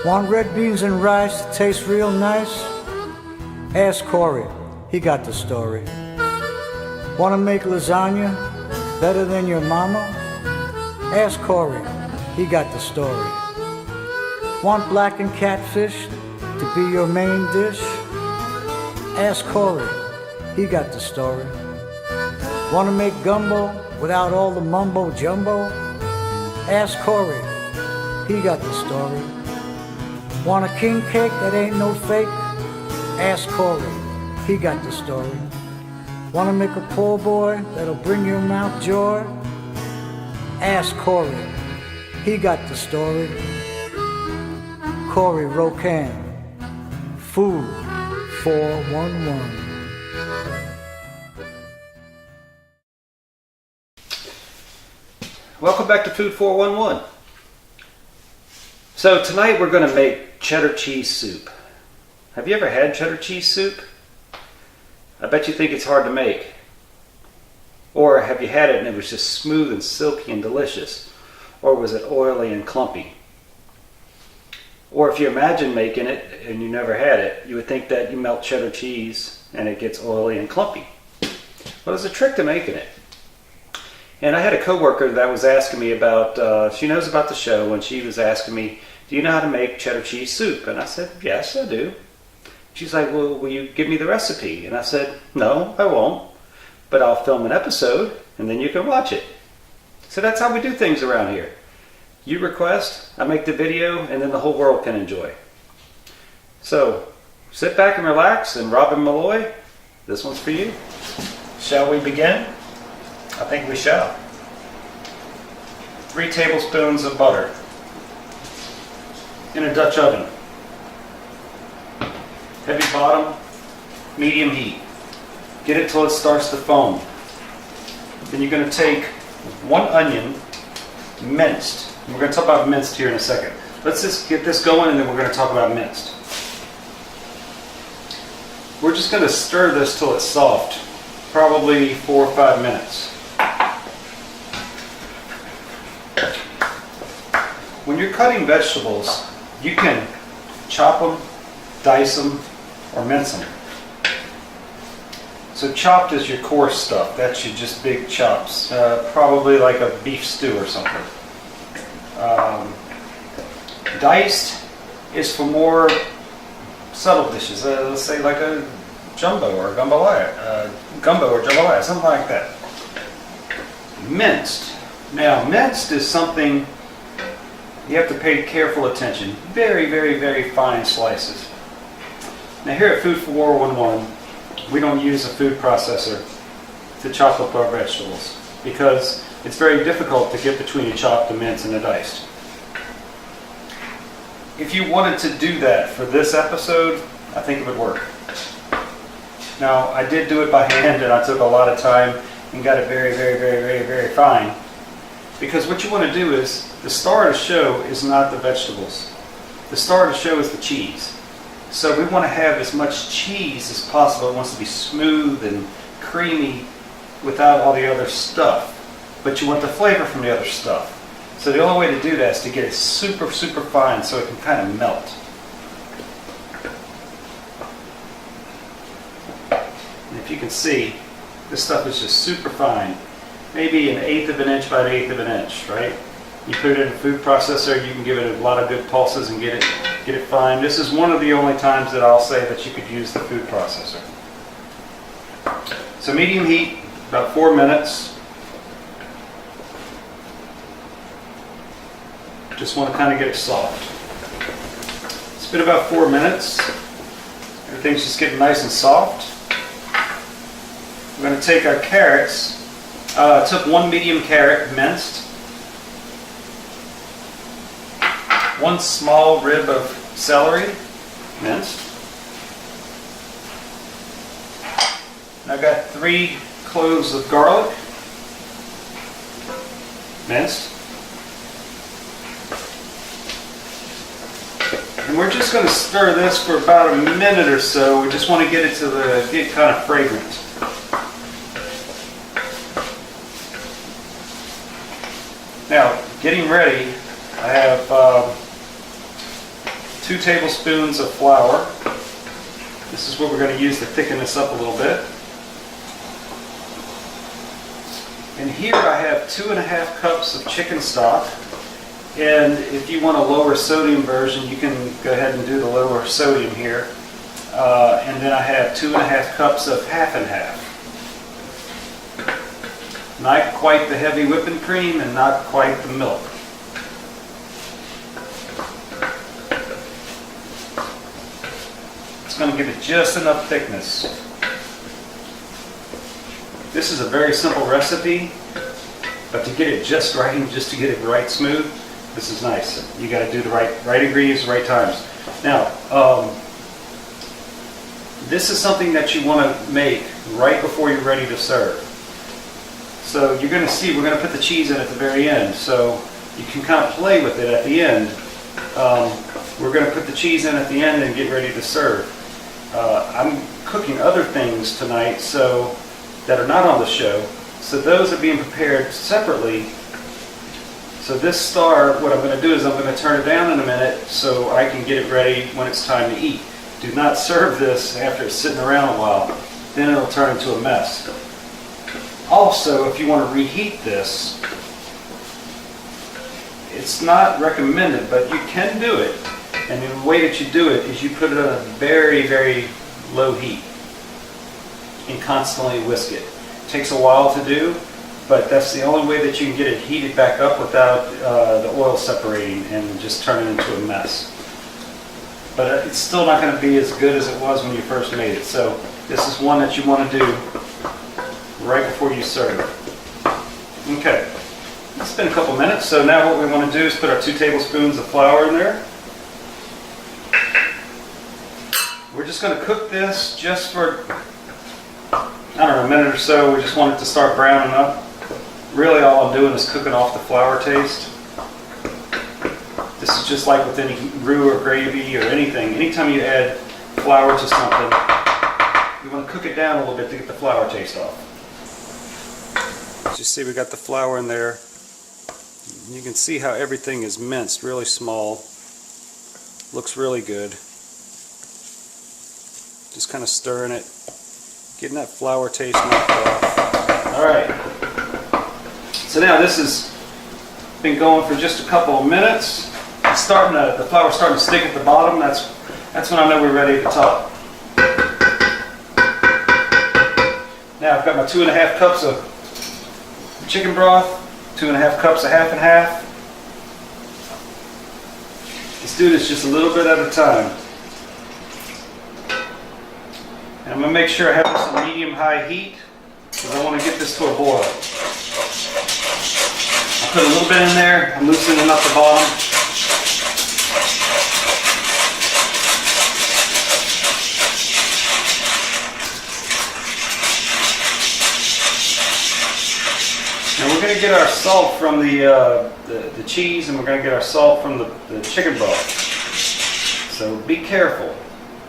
Want red beans and rice to taste real nice? Ask Corey, he got the story. Want to make lasagna better than your mama? Ask Corey, he got the story. Want blackened catfish to be your main dish? Ask Corey, he got the story. Want to make gumbo without all the mumbo jumbo? Ask Corey, he got the story. Want a king cake that ain't no fake? Ask Corey, he got the story. Want to make a poor boy that'll bring your mouth joy? Ask Corey, he got the story. Corey Rocan, Food 411. Welcome back to Food 411. So tonight we're going to make cheddar cheese soup. Have you ever had cheddar cheese soup? I bet you think it's hard to make. Or have you had it and it was just smooth and silky and delicious? Or was it oily and clumpy? Or if you imagine making it and you never had it, you would think that you melt cheddar cheese and it gets oily and clumpy. Well, there's a trick to making it. And I had a coworker that was asking me about, she knows about the show, and she was asking me, do you know how to make cheddar cheese soup? And I said, yes, I do. She's like, well, will you give me the recipe? And I said, no, I won't, but I'll film an episode and then you can watch it. So that's how we do things around here. You request, I make the video, and then the whole world can enjoy. So sit back and relax, and Robin Malloy, this one's for you. Shall we begin? I think we shall. 3 tablespoons of butter in a Dutch oven. Heavy bottom, medium heat. Get it till it starts to foam. Then you're going to take 1 onion, minced. And we're going to talk about minced here in a second. Let's just get this going and then we're going to talk about minced. We're just going to stir this till it's soft, probably 4 or 5 minutes. When you're cutting vegetables, you can chop them, dice them, or mince them. So chopped is your coarse stuff. That's your just big chops. Probably like a beef stew or something. Diced is for more subtle dishes. Let's say like a jumbo or jambalaya, something like that. Minced. Now, minced is something you have to pay careful attention. Very, very, very fine slices. Now here at Food 411, we don't use a food processor to chop up our vegetables because it's very difficult to get between a chopped, a minced, and a diced. If you wanted to do that for this episode, I think it would work. Now, I did do it by hand and I took a lot of time and got it very, very, very, very, very fine. Because what you want to do is, the star of the show is not the vegetables. The star of the show is the cheese. So we want to have as much cheese as possible. It wants to be smooth and creamy without all the other stuff. But you want the flavor from the other stuff. So the only way to do that is to get it super, super fine so it can kind of melt. And if you can see, this stuff is just super fine. Maybe 1/8 of an inch by 1/8 of an inch, right? You put it in a food processor, you can give it a lot of good pulses and get it fine. This is one of the only times that I'll say that you could use the food processor. So medium heat, about 4 minutes. Just want to kind of get it soft. It's been about 4 minutes. Everything's just getting nice and soft. We're going to take our carrots. I took 1 medium carrot minced, 1 small rib of celery minced. And I've got 3 cloves of garlic minced. And we're just going to stir this for about a minute or so. We just want to get it to get kind of fragrant. Now, getting ready, I have 2 tablespoons of flour. This is what we're going to use to thicken this up a little bit. And here I have 2½ cups of chicken stock. And if you want a lower sodium version, you can go ahead and do the lower sodium here. And then I have 2½ cups of half and half. Not quite the heavy whipping cream and not quite the milk. It's going to give it just enough thickness. This is a very simple recipe, but to get it just right and just to get it right smooth, this is nice. You got to do the right ingredients, right times. Now, this is something that you want to make right before you're ready to serve. So you're going to see, we're going to put the cheese in at the very end, so you can kind of play with it at the end. We're going to put the cheese in at the end and get ready to serve. I'm cooking other things tonight that are not on the show, so those are being prepared separately. So this star, what I'm going to do is I'm going to turn it down in a minute so I can get it ready when it's time to eat. Do not serve this after it's sitting around a while, then it'll turn into a mess. Also, if you want to reheat this, it's not recommended, but you can do it. And the way that you do it is you put it on a very, very low heat and constantly whisk it. It takes a while to do, but that's the only way that you can get it heated back up without the oil separating and just turning into a mess. But it's still not going to be as good as it was when you first made it. So this is one that you want to do right before you serve. Okay, it's been a couple minutes, so now what we want to do is put our 2 tablespoons of flour in there. We're just going to cook this just for, I don't know, a minute or so. We just want it to start browning up. Really all I'm doing is cooking off the flour taste. This is just like with any roux or gravy or anything. Anytime you add flour to something, you want to cook it down a little bit to get the flour taste off. As you see, we got the flour in there. You can see how everything is minced really small. Looks really good. Just kind of stirring it, getting that flour taste knocked off. Alright, so now this has been going for just a couple of minutes. It's the flour's starting to stick at the bottom. That's when I know we're ready at the top. Now I've got my 2½ cups of chicken broth, 2½ cups of half and half. Let's do this just a little bit at a time. And I'm going to make sure I have this on medium-high heat because I want to get this to a boil. I put a little bit in there. I'm loosening up the bottom. And we're going to get our salt from the cheese, and we're going to get our salt from the chicken broth. So be careful.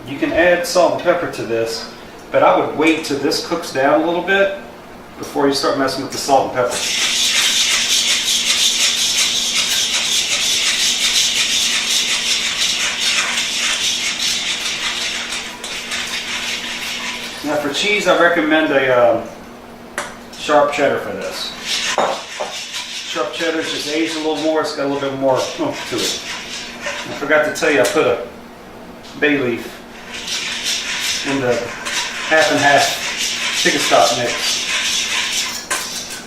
You can add salt and pepper to this, but I would wait till this cooks down a little bit before you start messing with the salt and pepper. Now for cheese, I recommend a sharp cheddar for this. Sharp cheddar is just aged a little more, it's got a little bit more oomph to it. I forgot to tell you, I put a bay leaf in the half and half chicken stock mix.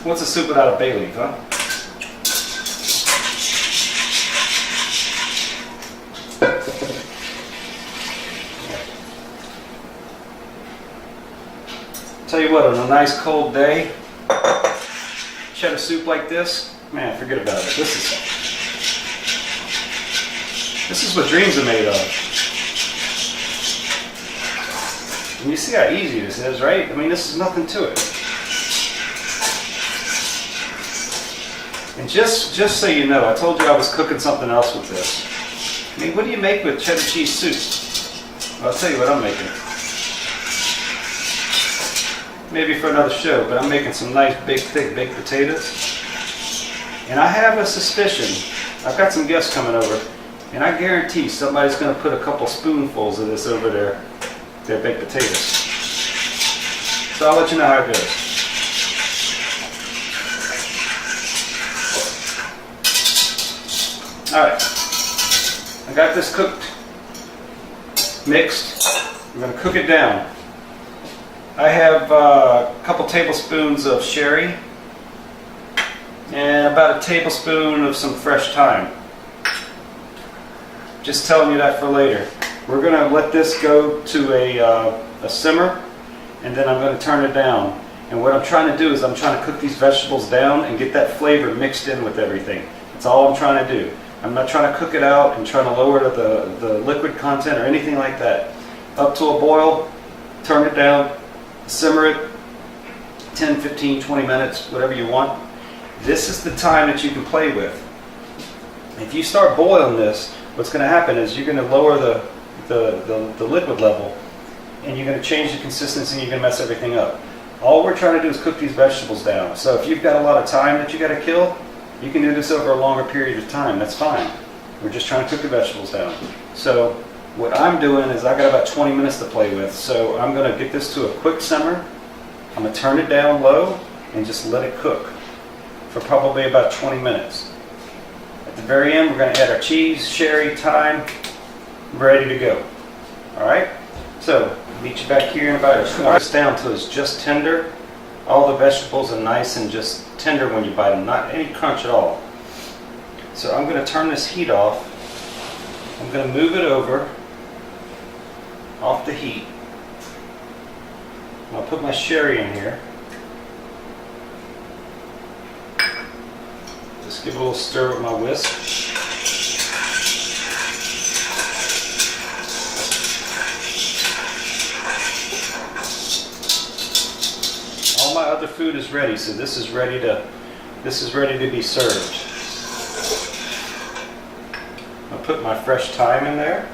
What's a soup without a bay leaf, huh? Tell you what, on a nice cold day, cheddar soup like this, man, forget about it. This is what dreams are made of. And you see how easy this is, right? I mean, this is nothing to it. And just so you know, I told you I was cooking something else with this. I mean, what do you make with cheddar cheese soup? Well, I'll tell you what I'm making. Maybe for another show, but I'm making some nice, big, thick baked potatoes. And I have a suspicion, I've got some guests coming over, And I guarantee somebody's going to put a couple spoonfuls of this over their baked potatoes. So I'll let you know how it goes. Alright, I got this cooked, mixed. I'm going to cook it down. I have a couple tablespoons of sherry and about a tablespoon of some fresh thyme. Just telling you that for later. We're going to let this go to a simmer, and then I'm going to turn it down. And what I'm trying to do is I'm trying to cook these vegetables down and get that flavor mixed in with everything. That's all I'm trying to do. I'm not trying to cook it out and trying to lower the liquid content or anything like that. Up to a boil, turn it down, simmer it 10, 15, 20 minutes, whatever you want. This is the time that you can play with. If you start boiling this, what's going to happen is you're going to lower the liquid level, and you're going to change the consistency, and you're going to mess everything up. All we're trying to do is cook these vegetables down. So if you've got a lot of time that you got to kill, you can do this over a longer period of time. That's fine. We're just trying to cook the vegetables down. So what I'm doing is I got about 20 minutes to play with. So I'm going to get this to a quick simmer. I'm going to turn it down low and just let it cook for probably about 20 minutes. At the very end, we're going to add our cheese, sherry, thyme, ready to go. All right? So meet you back here in about this down until it's just tender. All the vegetables are nice and just tender when you bite them, not any crunch at all. So I'm going to turn this heat off. I'm going to move it over off the heat. I'll put my sherry in here. Just give it a little stir with my whisk. All my other food is ready, so this is ready to be served. I'll put my fresh thyme in there.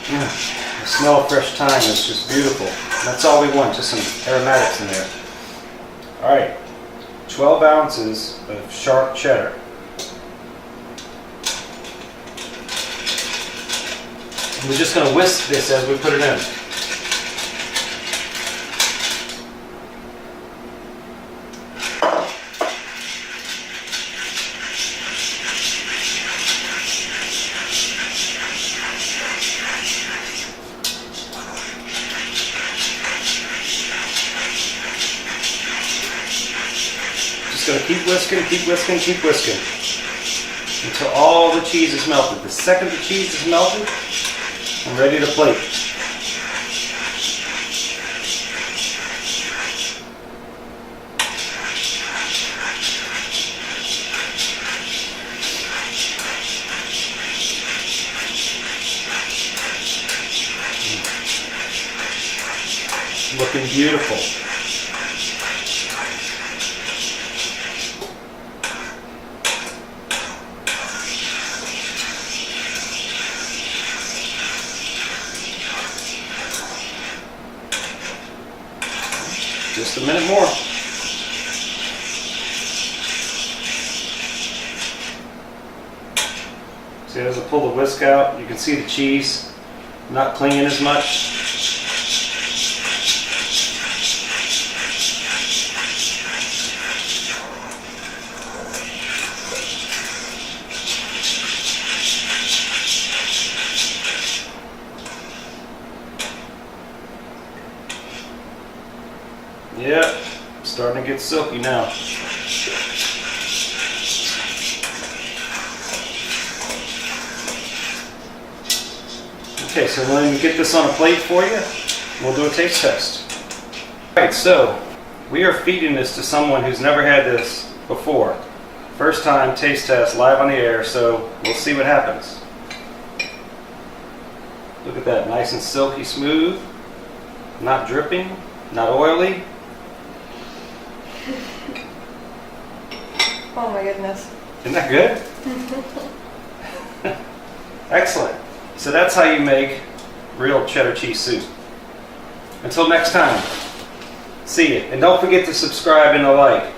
The smell of fresh thyme is just beautiful. That's all we want, just some aromatics in there. Alright, 12 ounces of sharp cheddar. And we're just going to whisk this as we put it in. Just going to keep whisking, keep whisking, keep whisking until all the cheese is melted. The second the cheese is melted, I'm ready to plate. Looking beautiful. Just a minute more. See, as I pull the whisk out, you can see the cheese not clinging as much. Yep, starting to get silky now. Okay, so when we get this on a plate for you, we'll do a taste test. Alright, so we are feeding this to someone who's never had this before. First time taste test live on the air, so we'll see what happens. Look at that, nice and silky smooth, not dripping, not oily. Oh my goodness. Isn't that good? Excellent. So that's how you make real cheddar cheese soup. Until next time. See you. And don't forget to subscribe and to like.